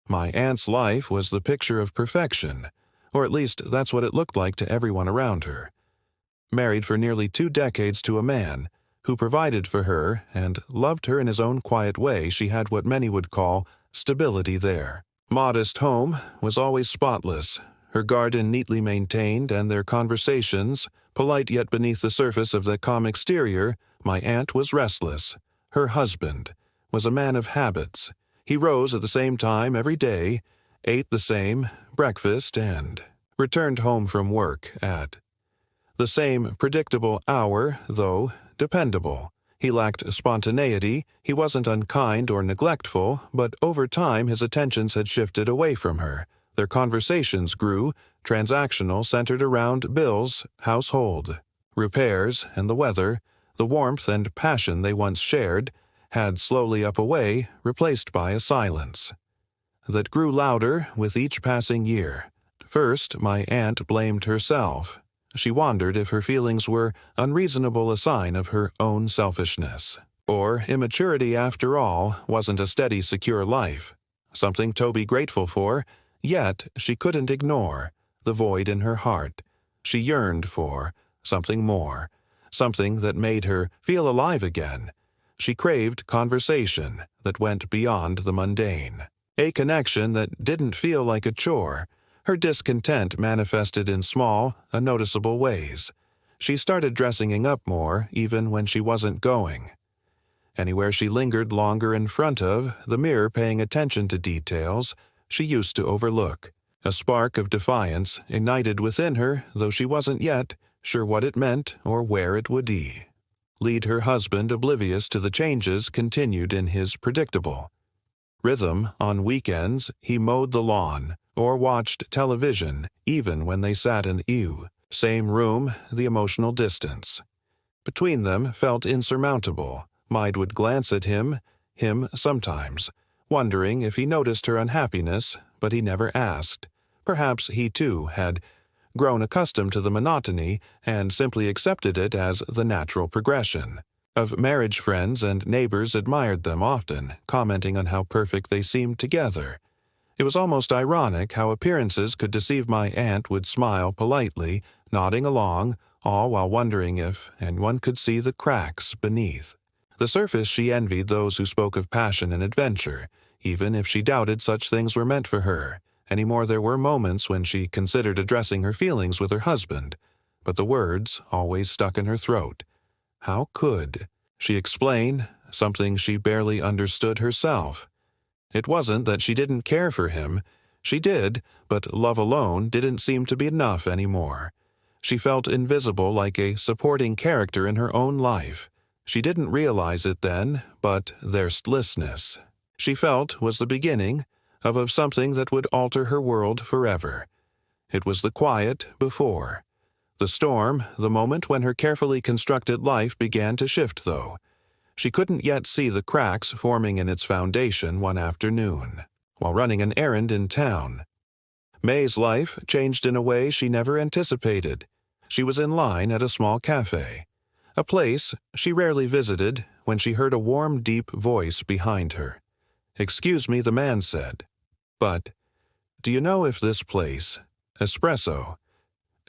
My aunt's life was the picture of perfection, or at least that's what it looked like to everyone around her. Married for nearly 2 decades to a man who provided for her and loved her in his own quiet way, she had what many would call stability there. Modest home was always spotless, her garden neatly maintained, and their conversations, polite yet beneath the surface of the calm exterior. My aunt was restless. Her husband was a man of habits. He rose at the same time every day, ate the same breakfast, and returned home from work at the same predictable hour, though dependable. He lacked spontaneity, he wasn't unkind or neglectful, but over time his attentions had shifted away from her. Their conversations grew, transactional, centered around bills, household, repairs, and the weather. The warmth and passion they once shared had slowly up away, replaced by a silence that grew louder with each passing year. First, my aunt blamed herself. She wondered if her feelings were unreasonable, a sign of her own selfishness. Or immaturity, after all, wasn't a steady, secure life. Something to be grateful for, yet she couldn't ignore the void in her heart. She yearned for something more, something that made her feel alive again. She craved conversation that went beyond the mundane, a connection that didn't feel like a chore. Her discontent manifested in small, unnoticeable ways. She started dressing up more, even when she wasn't going. Anywhere she lingered longer in front of the mirror, paying attention to details she used to overlook. A spark of defiance ignited within her, though she wasn't yet sure what it meant or where it would lead. Her husband, oblivious to the changes, continued in his predictable rhythm. On weekends, he mowed the lawn or watched television, even when they sat in the same room. The emotional distance between them felt insurmountable. Maid would glance at him sometimes, wondering if he noticed her unhappiness, but he never asked. Perhaps he too had grown accustomed to the monotony and simply accepted it as the natural progression of marriage. Friends and neighbors admired them, often commenting on how perfect they seemed together. It was almost ironic how appearances could deceive. My aunt would smile politely, nodding along, all while wondering if anyone could see the cracks beneath the surface. She envied those who spoke of passion and adventure, even if she doubted such things were meant for her. Anymore, there were moments when she considered addressing her feelings with her husband, but the words always stuck in her throat. How could she explain something she barely understood herself? It wasn't that she didn't care for him. She did, but love alone didn't seem to be enough anymore. She felt invisible, like a supporting character in her own life. She didn't realize it then, but their listlessness, she felt, was the beginning of something that would alter her world forever. It was the quiet before the storm, the moment when her carefully constructed life began to shift, though she couldn't yet see the cracks forming in its foundation. One afternoon, while running an errand in town, May's life changed in a way she never anticipated. She was in line at a small cafe, a place she rarely visited, when she heard a warm, deep voice behind her. "Excuse me," the man said, "but do you know if this place, espresso?"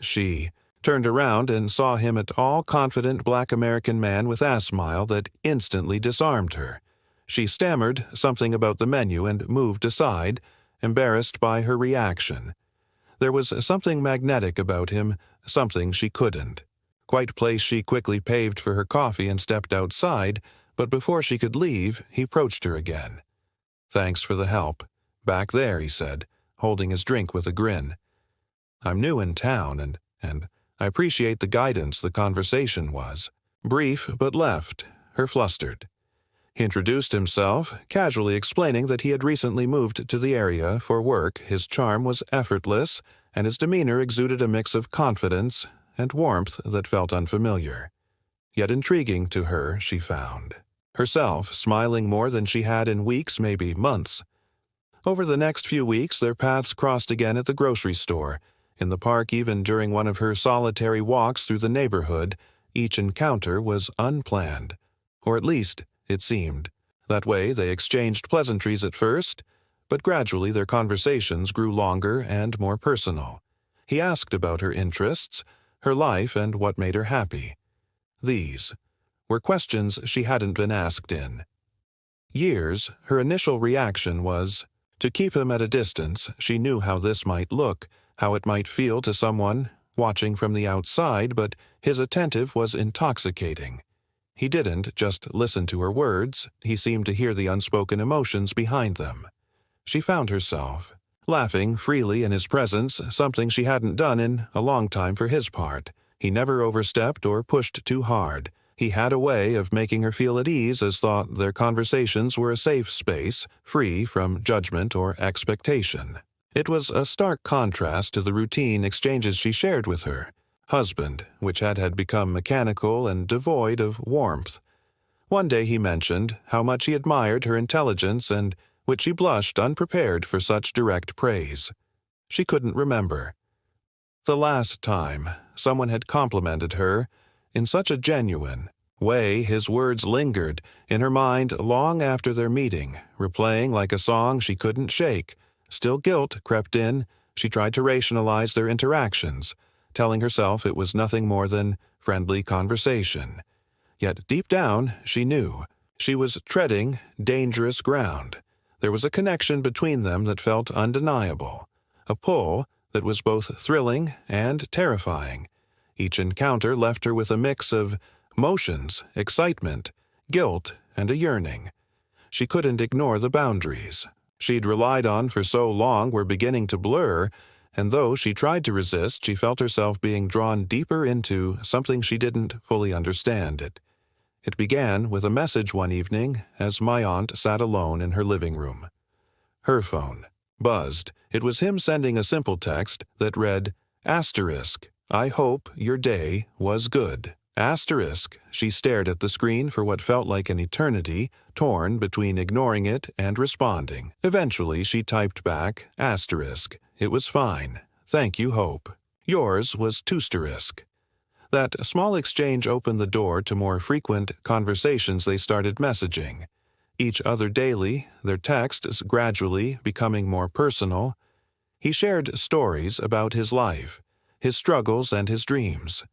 She turned around and saw him, a tall, confident black American man with a smile that instantly disarmed her. She stammered something about the menu and moved aside, embarrassed by her reaction. There was something magnetic about him, something she couldn't quite place. She quickly paid for her coffee and stepped outside, but before she could leave, he approached her again. "Thanks for the help. Back there," he said, holding his drink with a grin. "I'm new in town, and I appreciate the guidance." The conversation was brief but left her flustered. He introduced himself, casually explaining that he had recently moved to the area for work. His charm was effortless, and his demeanor exuded a mix of confidence and warmth that felt unfamiliar, yet intriguing to her. She found herself smiling more than she had in weeks, maybe months. Over the next few weeks, their paths crossed again at the grocery store, in the park, even during one of her solitary walks through the neighborhood. Each encounter was unplanned, or at least it seemed that way. They exchanged pleasantries at first, but gradually their conversations grew longer and more personal. He asked about her interests, her life, and what made her happy. These were questions she hadn't been asked in years. Her initial reaction was to keep him at a distance. She knew how this might look, how it might feel to someone watching from the outside, but his attentive was intoxicating. He didn't just listen to her words, he seemed to hear the unspoken emotions behind them. She found herself laughing freely in his presence, something she hadn't done in a long time for his part. He never overstepped or pushed too hard. He had a way of making her feel at ease, as thought their conversations were a safe space, free from judgment or expectation. It was a stark contrast to the routine exchanges she shared with her husband, which had become mechanical and devoid of warmth. One day he mentioned how much he admired her intelligence, and which she blushed unprepared for such direct praise. She couldn't remember the last time someone had complimented her in such a genuine way. His words lingered in her mind long after their meeting, replaying like a song she couldn't shake. Still guilt crept in. She tried to rationalize their interactions, telling herself it was nothing more than friendly conversation. Yet deep down, she knew she was treading dangerous ground. There was a connection between them that felt undeniable, a pull that was both thrilling and terrifying. Each encounter left her with a mix of emotions, excitement, guilt, and a yearning. She couldn't ignore the boundaries she'd relied on for so long were beginning to blur, and though she tried to resist, she felt herself being drawn deeper into something she didn't fully understand. It began with a message one evening as my aunt sat alone in her living room. Her phone buzzed. It was him sending a simple text that read, "Asterisk, I hope your day was good." Asterisk. She stared at the screen for what felt like an eternity, torn between ignoring it and responding. Eventually, she typed back, "Asterisk. It was fine. Thank you, Hope. Yours was twosterisk." That small exchange opened the door to more frequent conversations. They started messaging each other daily, their texts gradually becoming more personal. He shared stories about his life, his struggles, and his dreams.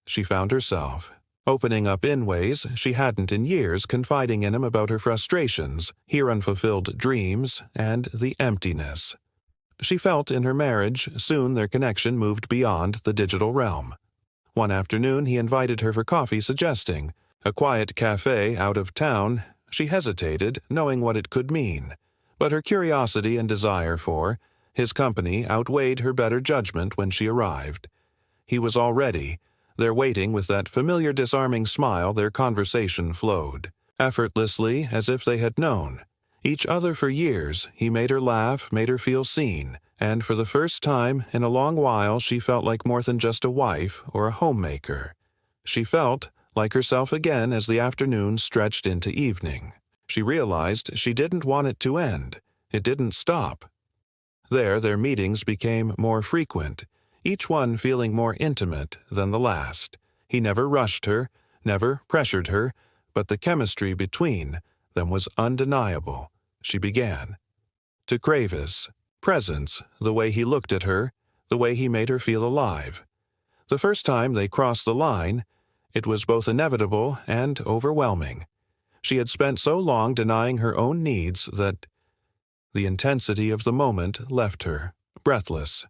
She found herself opening up in ways she hadn't in years, confiding in him about her frustrations, her unfulfilled dreams, and the emptiness she felt in her marriage. Soon their connection moved beyond the digital realm. One afternoon he invited her for coffee, suggesting a quiet cafe out of town. She hesitated, knowing what it could mean, but her curiosity and desire for his company outweighed her better judgment when she arrived. He was already there waiting with that familiar disarming smile. Their conversation flowed effortlessly, as if they had known each other for years. He made her laugh, made her feel seen, and for the first time in a long while she felt like more than just a wife or a homemaker. She felt like herself again as the afternoon stretched into evening. She realized she didn't want it to end. It didn't stop. There, their meetings became more frequent, each one feeling more intimate than the last. He never rushed her, never pressured her, but the chemistry between them was undeniable. She began to crave his presence, the way he looked at her, the way he made her feel alive. The first time they crossed the line, it was both inevitable and overwhelming. She had spent so long denying her own needs that the intensity of the moment left her breathless.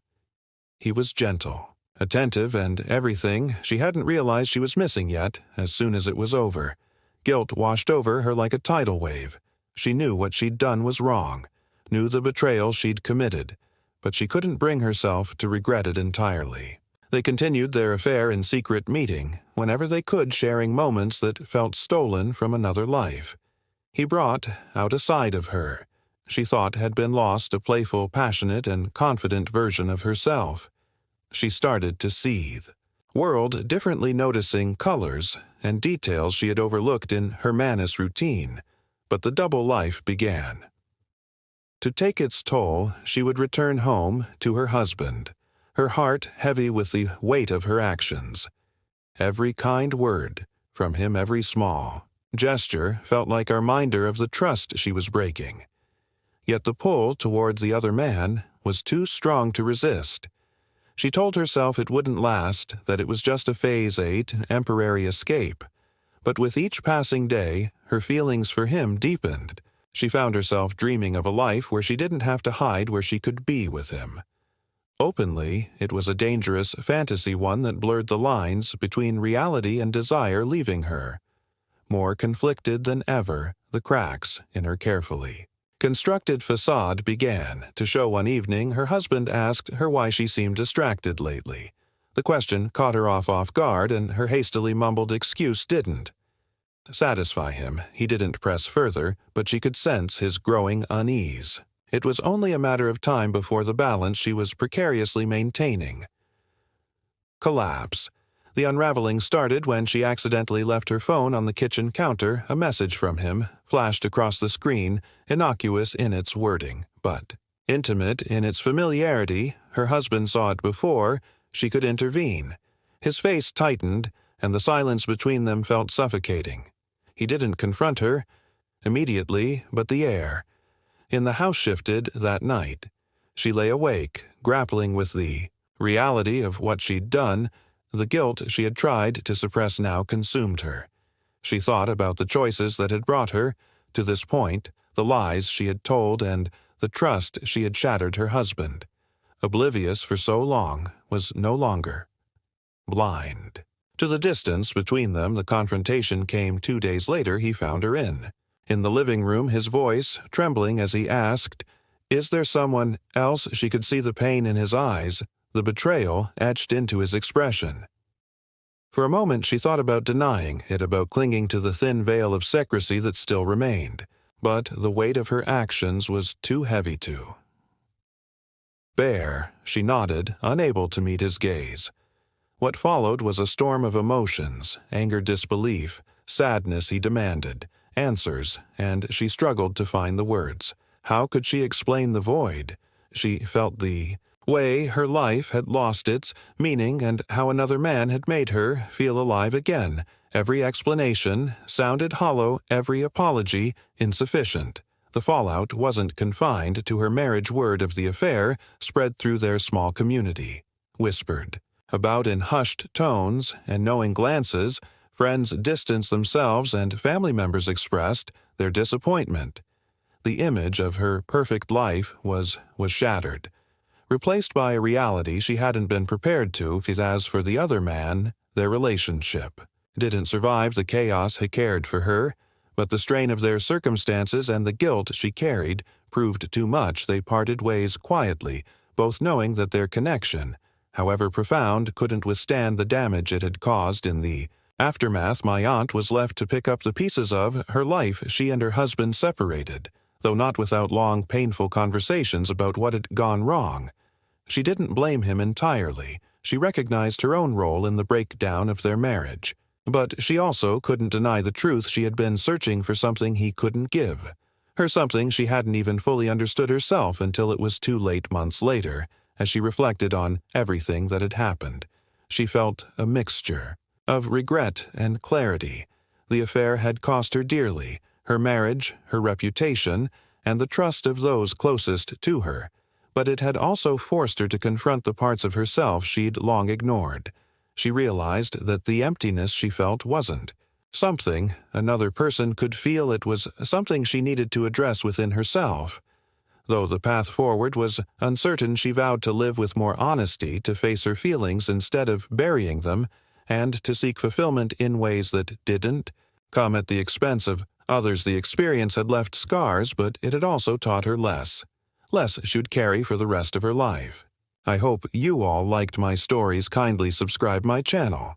He was gentle, attentive, and everything she hadn't realized she was missing yet. As soon as it was over, guilt washed over her like a tidal wave. She knew what she'd done was wrong, knew the betrayal she'd committed, but she couldn't bring herself to regret it entirely. They continued their affair in secret, meeting whenever they could, sharing moments that felt stolen from another life. He brought out a side of her she thought had been lost, a playful, passionate, and confident version of herself. She started to seethe, whirled differently, noticing colors and details she had overlooked in her Manus routine. But the double life began to take its toll. She would return home to her husband, her heart heavy with the weight of her actions. Every kind word from him, every small gesture, felt like a reminder of the trust she was breaking. Yet the pull toward the other man was too strong to resist. She told herself it wouldn't last, that it was just a phase 8, temporary escape. But with each passing day, her feelings for him deepened. She found herself dreaming of a life where she didn't have to hide, where she could be with him. Openly, it was a dangerous fantasy, one that blurred the lines between reality and desire leaving her. More conflicted than ever, the cracks in her carefully constructed facade began to show one evening. Her husband asked her why she seemed distracted lately. The question caught her off guard, and her hastily mumbled excuse didn't satisfy him. He didn't press further, but she could sense his growing unease. It was only a matter of time before the balance she was precariously maintaining collapsed. The unraveling started when she accidentally left her phone on the kitchen counter. A message from him flashed across the screen, innocuous in its wording, but intimate in its familiarity. Her husband saw it before she could intervene. His face tightened, and the silence between them felt suffocating. He didn't confront her immediately, but the air in the house shifted that night. She lay awake, grappling with the reality of what she'd done. The guilt she had tried to suppress now consumed her. She thought about the choices that had brought her to this point, the lies she had told, and the trust she had shattered her husband. Oblivious for so long, was no longer blind to the distance between them. The confrontation came 2 days later. He found her in the living room, his voice trembling as he asked, "Is there someone else?" She could see the pain in his eyes, the betrayal etched into his expression. For a moment she thought about denying it, about clinging to the thin veil of secrecy that still remained, but the weight of her actions was too heavy to bear. She nodded, unable to meet his gaze. What followed was a storm of emotions: anger, disbelief, sadness. He demanded answers, and she struggled to find the words. How could she explain the void? She felt the way her life had lost its meaning, and how another man had made her feel alive again. Every explanation sounded hollow, every apology insufficient. The fallout wasn't confined to her marriage. Word of the affair spread through their small community, whispered about in hushed tones and knowing glances. Friends distanced themselves, and family members expressed their disappointment. The image of her perfect life was shattered, replaced by a reality she hadn't been prepared to face. As for the other man, their relationship didn't survive the chaos he cared for her, but the strain of their circumstances and the guilt she carried proved too much. They parted ways quietly, both knowing that their connection, however profound, couldn't withstand the damage it had caused. In the aftermath, my aunt was left to pick up the pieces of her life she and her husband separated, though not without long, painful conversations about what had gone wrong. She didn't blame him entirely. She recognized her own role in the breakdown of their marriage. But she also couldn't deny the truth. She had been searching for something he couldn't give. Her something she hadn't even fully understood herself until it was too late months later. As she reflected on everything that had happened, she felt a mixture of regret and clarity. The affair had cost her dearly, her marriage, her reputation, and the trust of those closest to her. But it had also forced her to confront the parts of herself she'd long ignored. She realized that the emptiness she felt wasn't something another person could feel. It was something she needed to address within herself. Though the path forward was uncertain, she vowed to live with more honesty, to face her feelings instead of burying them, and to seek fulfillment in ways that didn't come at the expense of others. The experience had left scars, but it had also taught her less she'd carry for the rest of her life. I hope you all liked my stories. Kindly subscribe my channel.